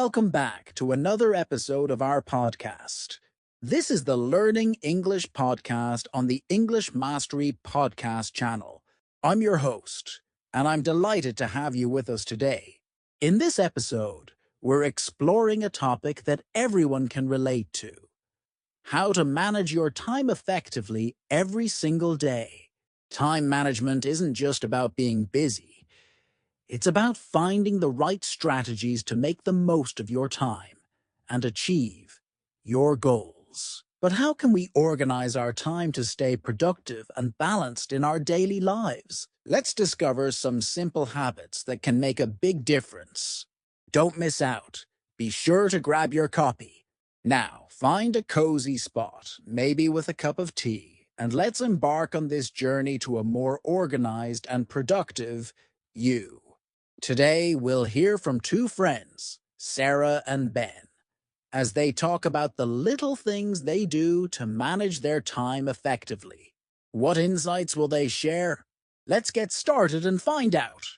welcome back to another episode of our podcast. This is the Learning English podcast on the English Mastery Podcast channel. I'm your host, and I'm delighted to have you with us today. In this episode, we're exploring a topic that everyone can relate to: how to manage your time effectively every single day. Time management isn't just about being busy. It's about finding the right strategies to make the most of your time and achieve your goals. But how can we organize our time to stay productive and balanced in our daily lives? Let's discover some simple habits that can make a big difference. Don't miss out. Be sure to grab your copy. Now, find a cozy spot, maybe with a cup of tea, and let's embark on this journey to a more organized and productive you. Today, we'll hear from two friends, Sarah and Ben, as they talk about the little things they do to manage their time effectively. What insights will they share? Let's get started and find out.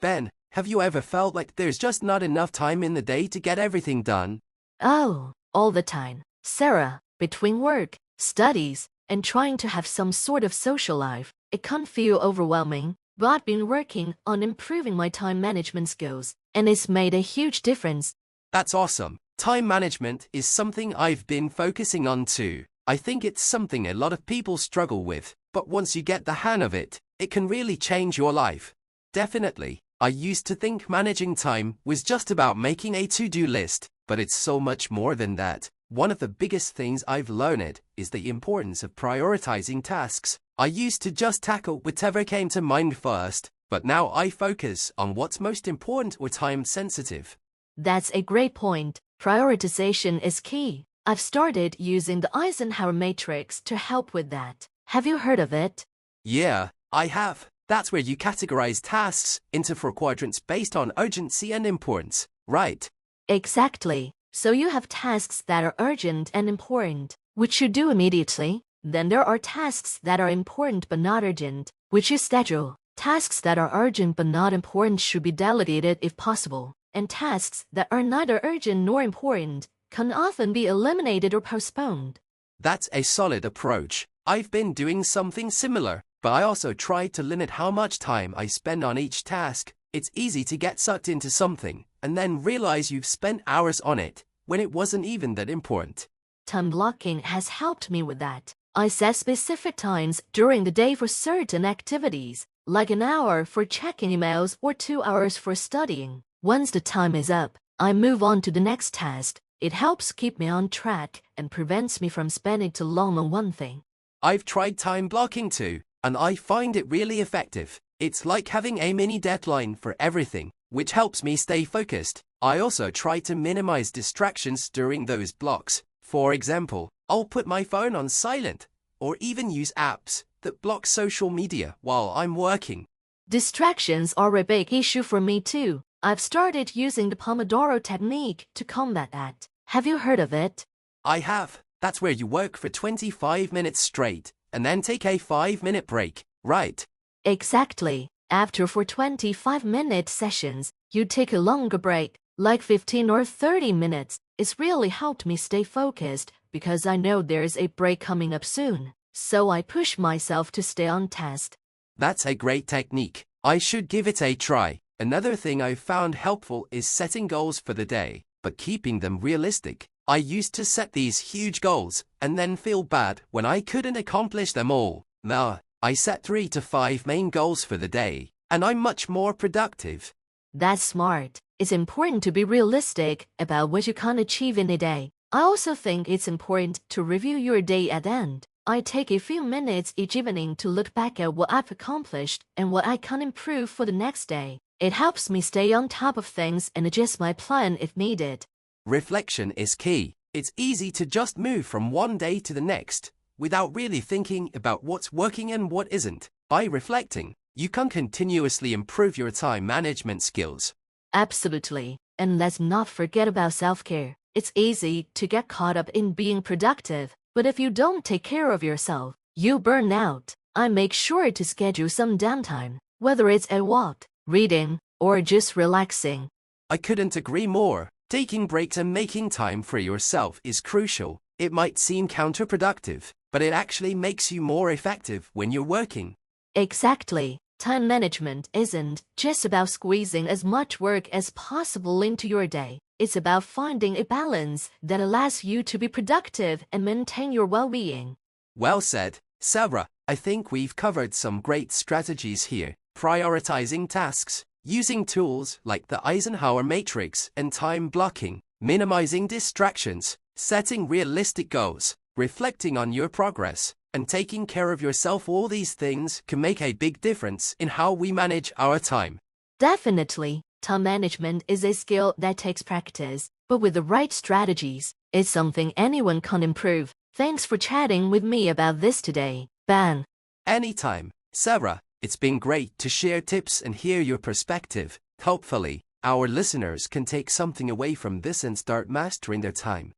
Ben, have you ever felt like there's just not enough time in the day to get everything done? Oh, all the time. Sarah, between work, studies, and trying to have some sort of social life, it can feel overwhelming, but I've been working on improving my time management skills, and it's made a huge difference. That's awesome. Time management is something I've been focusing on too. I think it's something a lot of people struggle with, but once you get the hang of it, it can really change your life. Definitely. I used to think managing time was just about making a to-do list, but it's so much more than that. One of the biggest things I've learned is the importance of prioritizing tasks. I used to just tackle whatever came to mind first, but now I focus on what's most important or time sensitive. That's a great point. Prioritization is key. I've started using the Eisenhower matrix to help with that. Have you heard of it? Yeah, I have. That's where you categorize tasks into 4 quadrants based on urgency and importance, right? Exactly. So you have tasks that are urgent and important, which you do immediately. Then there are tasks that are important but not urgent, which you schedule. Tasks that are urgent but not important should be delegated if possible. And tasks that are neither urgent nor important can often be eliminated or postponed. That's a solid approach. I've been doing something similar, but I also try to limit how much time I spend on each task. It's easy to get sucked into something and then realize you've spent hours on it when it wasn't even that important. Time blocking has helped me with that. I set specific times during the day for certain activities, like an hour for checking emails or 2 hours for studying. Once the time is up, I move on to the next task. It helps keep me on track and prevents me from spending too long on one thing. I've tried time blocking too, and I find it really effective. It's like having a mini deadline for everything, which helps me stay focused. I also try to minimize distractions during those blocks. For example, I'll put my phone on silent, or even use apps that block social media while I'm working. Distractions are a big issue for me too. I've started using the Pomodoro technique to combat that. Have you heard of it? I have. That's where you work for 25 minutes straight, and then take a 5-minute break, right? Exactly. After 25-minute sessions, you take a longer break, like 15 or 30 minutes. It's really helped me stay focused because I know there's a break coming up soon. So I push myself to stay on task. That's a great technique. I should give it a try. Another thing I've found helpful is setting goals for the day, but keeping them realistic. I used to set these huge goals and then feel bad when I couldn't accomplish them all. Now, I set 3 to 5 main goals for the day, and I'm much more productive. That's smart. It's important to be realistic about what you can achieve in a day. I also think it's important to review your day at the end. I take a few minutes each evening to look back at what I've accomplished and what I can improve for the next day. It helps me stay on top of things and adjust my plan if needed. Reflection is key. It's easy to just move from one day to the next without really thinking about what's working and what isn't. By reflecting, you can continuously improve your time management skills. Absolutely. And let's not forget about self-care. It's easy to get caught up in being productive, but if you don't take care of yourself, you burn out. I make sure to schedule some downtime, whether it's a walk, reading, or just relaxing. I couldn't agree more. Taking breaks and making time for yourself is crucial. It might seem counterproductive, but it actually makes you more effective when you're working. Exactly. Time management isn't just about squeezing as much work as possible into your day. It's about finding a balance that allows you to be productive and maintain your well-being. Well said, Sarah. I think we've covered some great strategies here. Prioritizing tasks, using tools like the Eisenhower matrix and time blocking, minimizing distractions, setting realistic goals, reflecting on your progress, and taking care of yourself. All these things can make a big difference in how we manage our time. Definitely, time management is a skill that takes practice, but with the right strategies, it's something anyone can improve. Thanks for chatting with me about this today, Ben. Anytime, Sarah. It's been great to share tips and hear your perspective. Hopefully, our listeners can take something away from this and start mastering their time.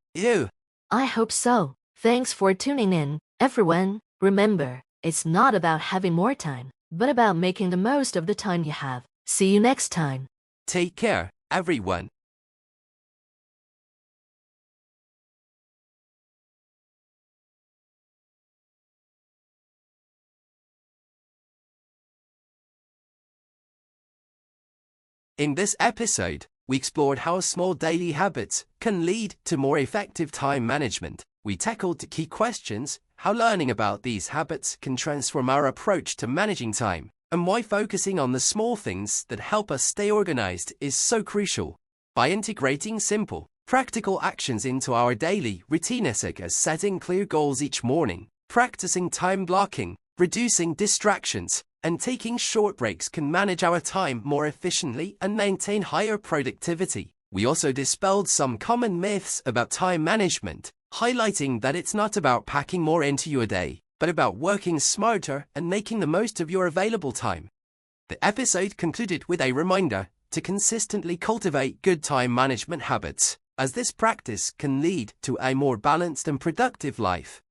I hope so. Thanks for tuning in, everyone. Remember, it's not about having more time, but about making the most of the time you have. See you next time. Take care, everyone. In this episode, we explored how small daily habits can lead to more effective time management. We tackled the key questions, how learning about these habits can transform our approach to managing time, and why focusing on the small things that help us stay organized is so crucial. By integrating simple, practical actions into our daily routine, such as setting clear goals each morning, practicing time blocking, reducing distractions, and taking short breaks can manage our time more efficiently and maintain higher productivity. We also dispelled some common myths about time management, highlighting that it's not about packing more into your day, but about working smarter and making the most of your available time. The episode concluded with a reminder to consistently cultivate good time management habits, as this practice can lead to a more balanced and productive life.